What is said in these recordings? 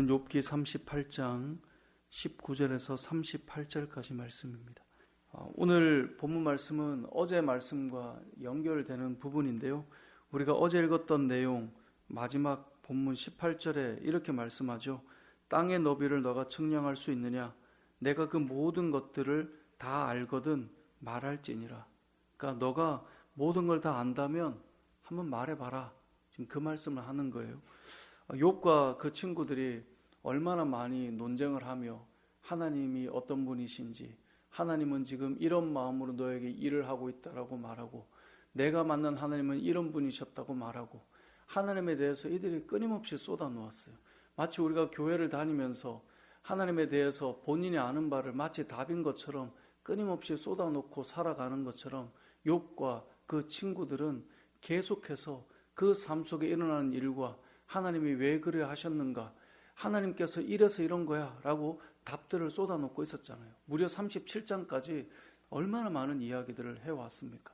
오늘은 욥기 38장 19절에서 38절까지 말씀입니다. 오늘 본문 말씀은 어제 말씀과 연결되는 부분인데요. 우리가 어제 읽었던 내용 마지막 본문 18절에 이렇게 말씀하죠. 땅의 너비를 너가 측량할 수 있느냐? 내가 그 모든 것들을 다 알거든 말할지니라. 그러니까 너가 모든 걸 다 안다면 한번 말해봐라. 지금 그 말씀을 하는 거예요. 욥과 그 친구들이 얼마나 많이 논쟁을 하며 하나님이 어떤 분이신지, 하나님은 지금 이런 마음으로 너에게 일을 하고 있다라고 말하고, 내가 만난 하나님은 이런 분이셨다고 말하고, 하나님에 대해서 이들이 끊임없이 쏟아놓았어요. 마치 우리가 교회를 다니면서 하나님에 대해서 본인이 아는 바를 마치 답인 것처럼 끊임없이 쏟아놓고 살아가는 것처럼 욥과 그 친구들은 계속해서 그 삶 속에 일어나는 일과 하나님이 왜 그래 하셨는가, 하나님께서 이래서 이런 거야 라고 답들을 쏟아놓고 있었잖아요. 무려 37장까지 얼마나 많은 이야기들을 해왔습니까?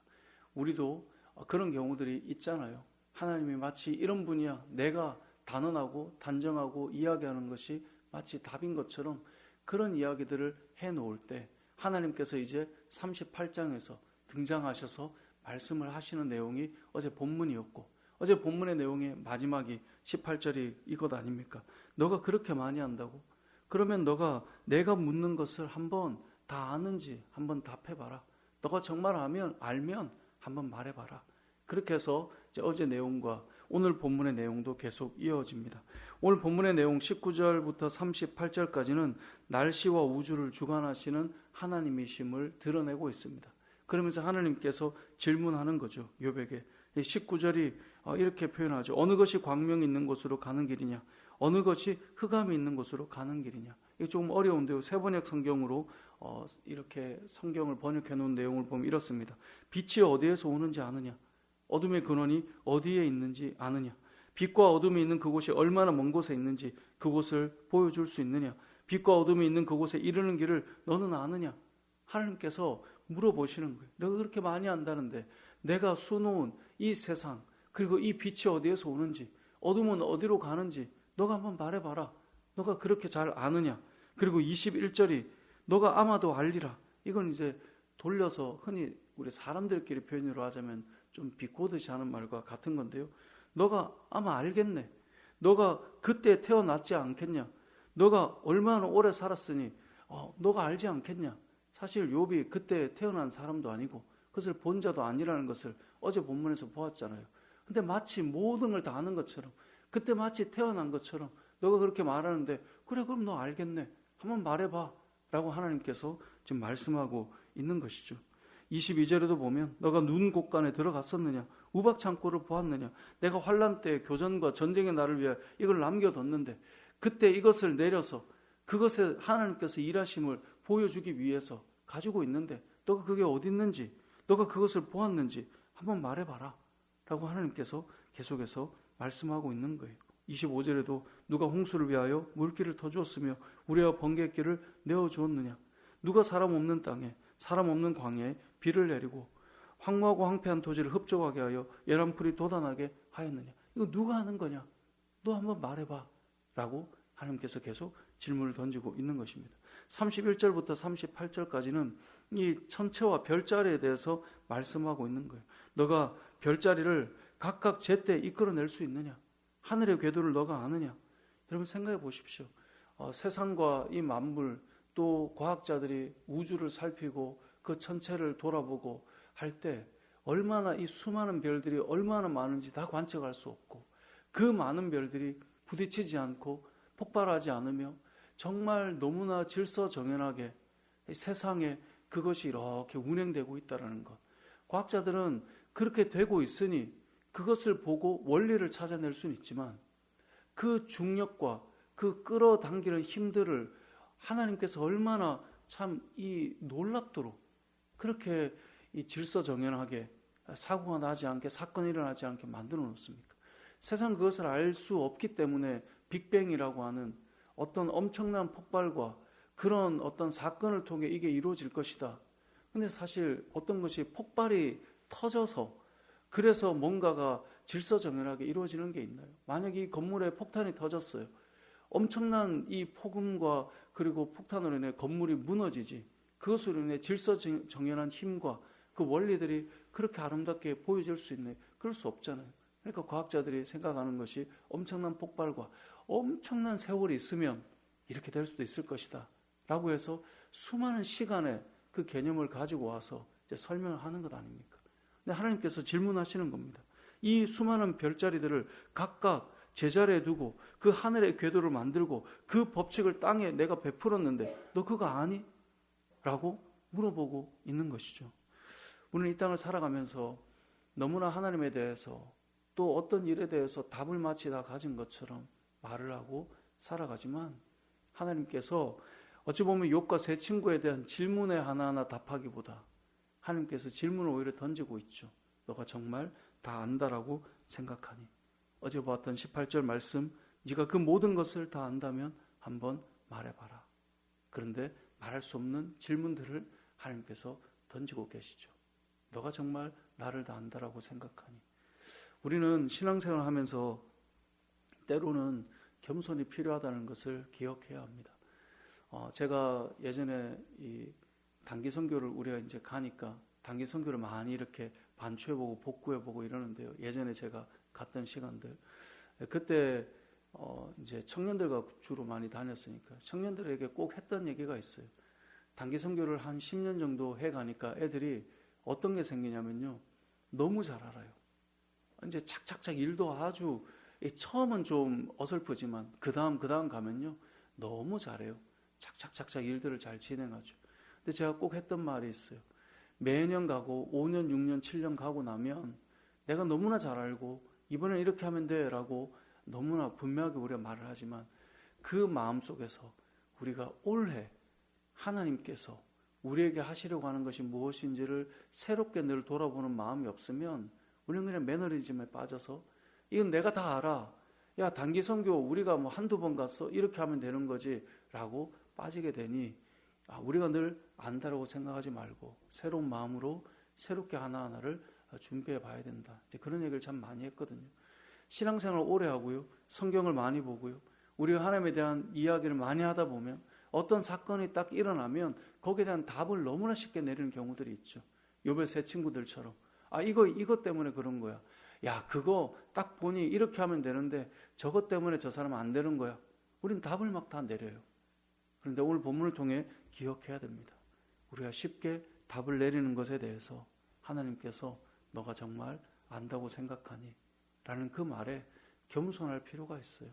우리도 그런 경우들이 있잖아요. 하나님이 마치 이런 분이야, 내가 단언하고 단정하고 이야기하는 것이 마치 답인 것처럼 그런 이야기들을 해놓을 때 하나님께서 이제 38장에서 등장하셔서 말씀을 하시는 내용이 어제 본문이었고, 어제 본문의 내용의 마지막이 18절이 이것 아닙니까? 너가 그렇게 많이 안다고? 그러면 너가 내가 묻는 것을 한번 다 아는지 한번 답해봐라. 너가 정말 알면 한번 말해봐라. 그렇게 해서 이제 어제 내용과 오늘 본문의 내용도 계속 이어집니다. 오늘 본문의 내용 19절부터 38절까지는 날씨와 우주를 주관하시는 하나님이심을 드러내고 있습니다. 그러면서 하나님께서 질문하는 거죠. 욥에게. 19절이 이렇게 표현하죠. 어느 것이 광명이 있는 곳으로 가는 길이냐? 어느 것이 흑암이 있는 곳으로 가는 길이냐? 이게 조금 어려운데요. 세번역 성경으로 이렇게 성경을 번역해 놓은 내용을 보면 이렇습니다. 빛이 어디에서 오는지 아느냐? 어둠의 근원이 어디에 있는지 아느냐? 빛과 어둠이 있는 그곳이 얼마나 먼 곳에 있는지 그곳을 보여줄 수 있느냐? 빛과 어둠이 있는 그곳에 이르는 길을 너는 아느냐? 하나님께서 물어보시는 거예요. 너가 그렇게 많이 안다는데 내가 수놓은 이 세상, 그리고 이 빛이 어디에서 오는지, 어둠은 어디로 가는지 너가 한번 말해봐라. 너가 그렇게 잘 아느냐? 그리고 21절이 너가 아마도 알리라. 이건 이제 돌려서 흔히 우리 사람들끼리 표현으로 하자면 좀 비꼬듯이 하는 말과 같은 건데요. 너가 아마 알겠네. 너가 그때 태어났지 않겠냐? 너가 얼마나 오래 살았으니 너가 알지 않겠냐? 사실 욥이 그때 태어난 사람도 아니고 그것을 본 자도 아니라는 것을 어제 본문에서 보았잖아요. 근데 마치 모든 걸 다 아는 것처럼, 그때 마치 태어난 것처럼 너가 그렇게 말하는데, 그래 그럼 너 알겠네. 한번 말해봐 라고 하나님께서 지금 말씀하고 있는 것이죠. 22절에도 보면 너가 눈 곳간에 들어갔었느냐? 우박 창고를 보았느냐? 내가 환난 때 교전과 전쟁의 날을 위해 이걸 남겨뒀는데 그때 이것을 내려서 그것에 하나님께서 일하심을 보여주기 위해서 가지고 있는데 너가 그게 어디 있는지, 너가 그것을 보았는지 한번 말해봐라 라고 하나님께서 계속해서 말씀하고 있는 거예요. 25절에도 누가 홍수를 위하여 물길을 터주었으며 우리와 번갯길을 내어주었느냐? 누가 사람 없는 땅에, 사람 없는 광야에 비를 내리고 황무하고 황폐한 토지를 흡족하게 하여 열한풀이 돋아나게 하였느냐? 이거 누가 하는 거냐? 너 한번 말해봐 라고 하나님께서 계속 질문을 던지고 있는 것입니다. 31절부터 38절까지는 이 천체와 별자리에 대해서 말씀하고 있는 거예요. 너가 별자리를 각각 제때 이끌어낼 수 있느냐? 하늘의 궤도를 너가 아느냐? 여러분 생각해 보십시오. 세상과 이 만물, 또 과학자들이 우주를 살피고 그 천체를 돌아보고 할 때 얼마나 이 수많은 별들이 얼마나 많은지 다 관측할 수 없고, 그 많은 별들이 부딪히지 않고 폭발하지 않으며 정말 너무나 질서정연하게 세상에 그것이 이렇게 운행되고 있다는 것. 과학자들은 그렇게 되고 있으니 그것을 보고 원리를 찾아낼 수는 있지만 그 중력과 그 끌어당기는 힘들을 하나님께서 얼마나 참 이 놀랍도록 그렇게 이 질서정연하게 사고가 나지 않게, 사건이 일어나지 않게 만들어 놓습니까? 세상 그것을 알 수 없기 때문에 빅뱅이라고 하는 어떤 엄청난 폭발과 그런 어떤 사건을 통해 이게 이루어질 것이다. 근데 사실 어떤 것이 폭발이 터져서 그래서 뭔가가 질서정연하게 이루어지는 게 있나요? 만약에 이 건물에 폭탄이 터졌어요. 엄청난 이 폭음과 그리고 폭탄으로 인해 건물이 무너지지. 그것으로 인해 질서정연한 힘과 그 원리들이 그렇게 아름답게 보여질 수 있네. 그럴 수 없잖아요. 그러니까 과학자들이 생각하는 것이 엄청난 폭발과 엄청난 세월이 있으면 이렇게 될 수도 있을 것이다 라고 해서 수많은 시간에 그 개념을 가지고 와서 이제 설명을 하는 것 아닙니까? 근데 하나님께서 질문하시는 겁니다. 이 수많은 별자리들을 각각 제자리에 두고 그 하늘의 궤도를 만들고 그 법칙을 땅에 내가 베풀었는데 너 그거 아니? 라고 물어보고 있는 것이죠. 우리는 이 땅을 살아가면서 너무나 하나님에 대해서 또 어떤 일에 대해서 답을 마치 다 가진 것처럼 말을 하고 살아가지만 하나님께서 어찌 보면 욥과 세 친구에 대한 질문에 하나하나 답하기보다 하나님께서 질문을 오히려 던지고 있죠. 너가 정말 다 안다라고 생각하니. 어제 봤던 18절 말씀, 네가 그 모든 것을 다 안다면 한번 말해봐라. 그런데 말할 수 없는 질문들을 하나님께서 던지고 계시죠. 너가 정말 나를 다 안다라고 생각하니. 우리는 신앙생활을 하면서 때로는 겸손이 필요하다는 것을 기억해야 합니다. 제가 예전에 이 단기 선교를 우리가 이제 가니까 단기 선교를 많이 이렇게 반추해보고 복구해보고 이러는데요. 예전에 제가 갔던 시간들. 그때 이제 청년들과 주로 많이 다녔으니까 청년들에게 꼭 했던 얘기가 있어요. 단기 선교를 한 10년 정도 해가니까 애들이 어떤 게 생기냐면요. 너무 잘 알아요. 이제 착착착 일도 아주 처음은 좀 어설프지만 그 다음 가면요. 너무 잘해요. 착착착착 일들을 잘 진행하죠. 근데 제가 꼭 했던 말이 있어요. 매년 가고 5년, 6년, 7년 가고 나면 내가 너무나 잘 알고 이번엔 이렇게 하면 돼 라고 너무나 분명하게 우리가 말을 하지만 그 마음속에서 우리가 올해 하나님께서 우리에게 하시려고 하는 것이 무엇인지를 새롭게 늘 돌아보는 마음이 없으면 우리는 그냥 매너리즘에 빠져서 이건 내가 다 알아. 야, 단기 선교 우리가 뭐 한두 번 갔어. 이렇게 하면 되는 거지 라고 빠지게 되니 우리가 늘 안다라고 생각하지 말고 새로운 마음으로 새롭게 하나하나를 준비해 봐야 된다. 이제 그런 얘기를 참 많이 했거든요. 신앙생활을 오래 하고요. 성경을 많이 보고요. 우리가 하나님에 대한 이야기를 많이 하다 보면 어떤 사건이 딱 일어나면 거기에 대한 답을 너무나 쉽게 내리는 경우들이 있죠. 욥의 세 친구들처럼 이것 때문에 그런 거야. 야, 그거 딱 보니 이렇게 하면 되는데 저것 때문에 저 사람은 안 되는 거야. 우린 답을 막 다 내려요. 그런데 오늘 본문을 통해 기억해야 됩니다. 우리가 쉽게 답을 내리는 것에 대해서 하나님께서 너가 정말 안다고 생각하니? 라는 그 말에 겸손할 필요가 있어요.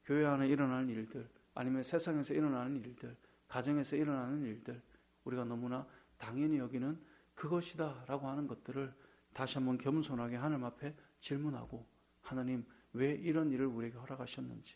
교회 안에 일어나는 일들, 아니면 세상에서 일어나는 일들, 가정에서 일어나는 일들, 우리가 너무나 당연히 여기는 그것이다 라고 하는 것들을 다시 한번 겸손하게 하나님 앞에 질문하고, 하나님 왜 이런 일을 우리에게 허락하셨는지,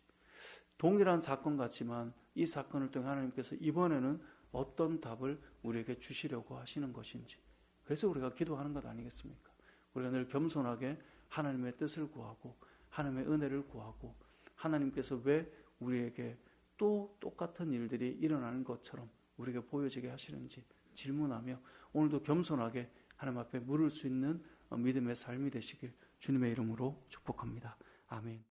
동일한 사건 같지만 이 사건을 통해 하나님께서 이번에는 어떤 답을 우리에게 주시려고 하시는 것인지, 그래서 우리가 기도하는 것 아니겠습니까? 우리가 늘 겸손하게 하나님의 뜻을 구하고 하나님의 은혜를 구하고 하나님께서 왜 우리에게 또 똑같은 일들이 일어나는 것처럼 우리에게 보여지게 하시는지 질문하며 오늘도 겸손하게 하나님 앞에 물을 수 있는 믿음의 삶이 되시길 주님의 이름으로 축복합니다. 아멘.